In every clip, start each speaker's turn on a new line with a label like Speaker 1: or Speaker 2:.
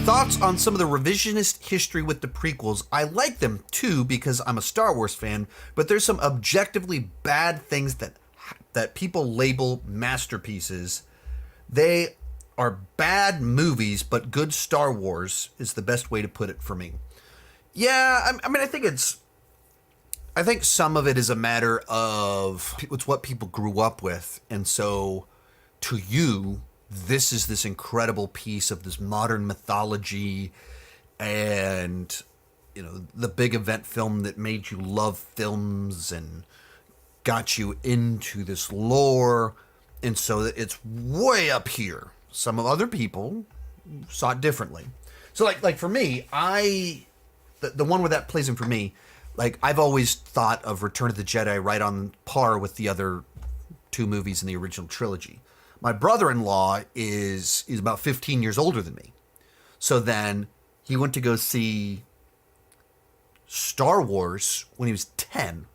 Speaker 1: Thoughts on some of the revisionist history with the prequels. I like them too because I'm a Star Wars fan, but there's some objectively bad things that people label masterpieces. They are bad movies, but good Star Wars is the best way to put it for me. Yeah, I think some of it is a matter of it's what people grew up with, and so to you, this is this incredible piece of this modern mythology and, you know, the big event film that made you love films and got you into this lore. And so it's way up here. Some of other people saw it differently. So like for me, the one where that plays in for me, like I've always thought of Return of the Jedi right on par with the other two movies in the original trilogy. My brother-in-law is about 15 years older than me. So then he went to go see Star Wars when he was 10.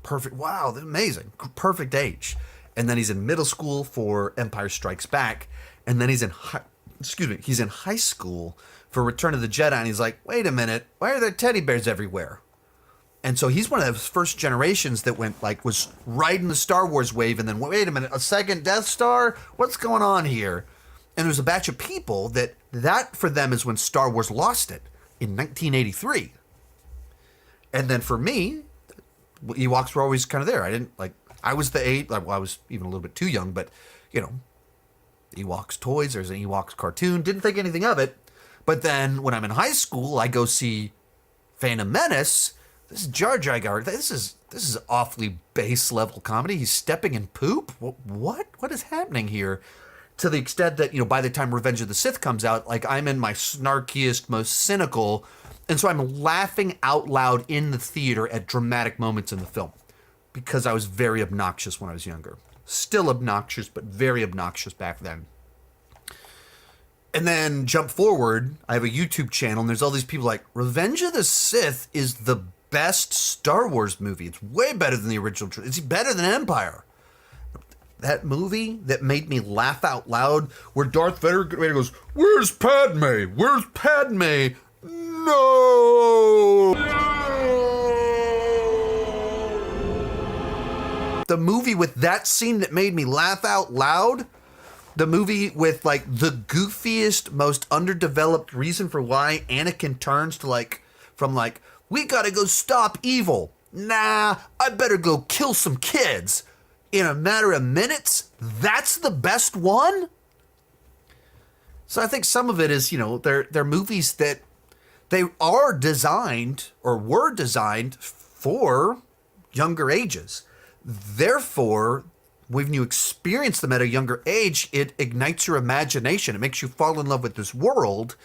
Speaker 1: Perfect. Wow, amazing. Perfect age. And then he's in middle school for Empire Strikes Back. And then he's in high school for Return of the Jedi. And he's like, wait a minute, why are there teddy bears everywhere? And so he's one of those first generations that was riding the Star Wars wave and then, wait a minute, a second Death Star? What's going on here? And there's a batch of people that for them is when Star Wars lost it in 1983. And then for me, Ewoks were always kind of there. I was the age, I was even a little bit too young, but, you know, Ewoks toys, there's an Ewoks cartoon, didn't think anything of it. But then when I'm in high school, I go see Phantom Menace. This is Jar Jar. This is awfully base level comedy. He's stepping in poop. What is happening here? To the extent that, you know, by the time Revenge of the Sith comes out, like I'm in my snarkiest, most cynical, and so I'm laughing out loud in the theater at dramatic moments in the film because I was very obnoxious when I was younger. Still obnoxious, but very obnoxious back then. And then jump forward, I have a YouTube channel, and there's all these people like, Revenge of the Sith is the best Star Wars movie. It's way better than the original trilogy. It's better than Empire. That movie that made me laugh out loud, where Darth Vader goes, "Where's Padme? Where's Padme?" No! The movie with that scene that made me laugh out loud, the movie with like the goofiest, most underdeveloped reason for why Anakin turns to from we gotta go stop evil. Nah, I better go kill some kids. In a matter of minutes, that's the best one? So I think some of it is, you know, they're movies that they are designed or were designed for younger ages. Therefore, when you experience them at a younger age, it ignites your imagination. It makes you fall in love with this world.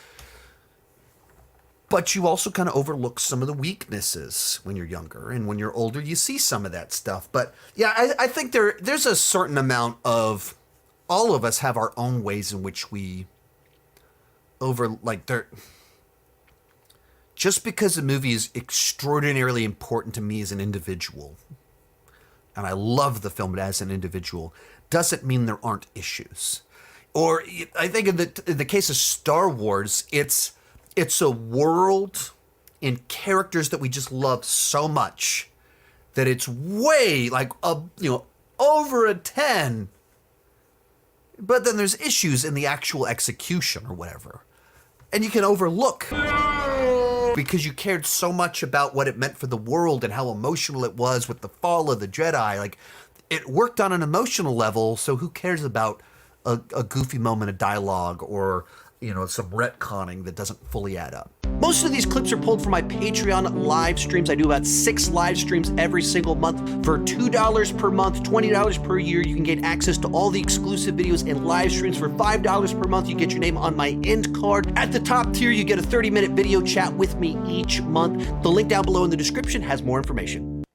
Speaker 1: But you also kind of overlook some of the weaknesses when you're younger. And when you're older, you see some of that stuff. But yeah, I think there's a certain amount of, all of us have our own ways in which we just because a movie is extraordinarily important to me as an individual, and I love the film as an individual, doesn't mean there aren't issues. Or I think in the case of Star Wars, it's a world and characters that we just love so much that it's way over a 10. But then there's issues in the actual execution or whatever. And you can overlook because you cared so much about what it meant for the world and how emotional it was with the fall of the Jedi. It worked on an emotional level, so who cares about a goofy moment of dialogue or, you know, some retconning that doesn't fully add up. Most of these clips are pulled from my Patreon live streams. I do about 6 live streams every single month. For $2 per month, $20 per year, you can get access to all the exclusive videos and live streams. For $5 per month, you get your name on my end card. At the top tier, you get a 30-minute video chat with me each month. The link down below in the description has more information.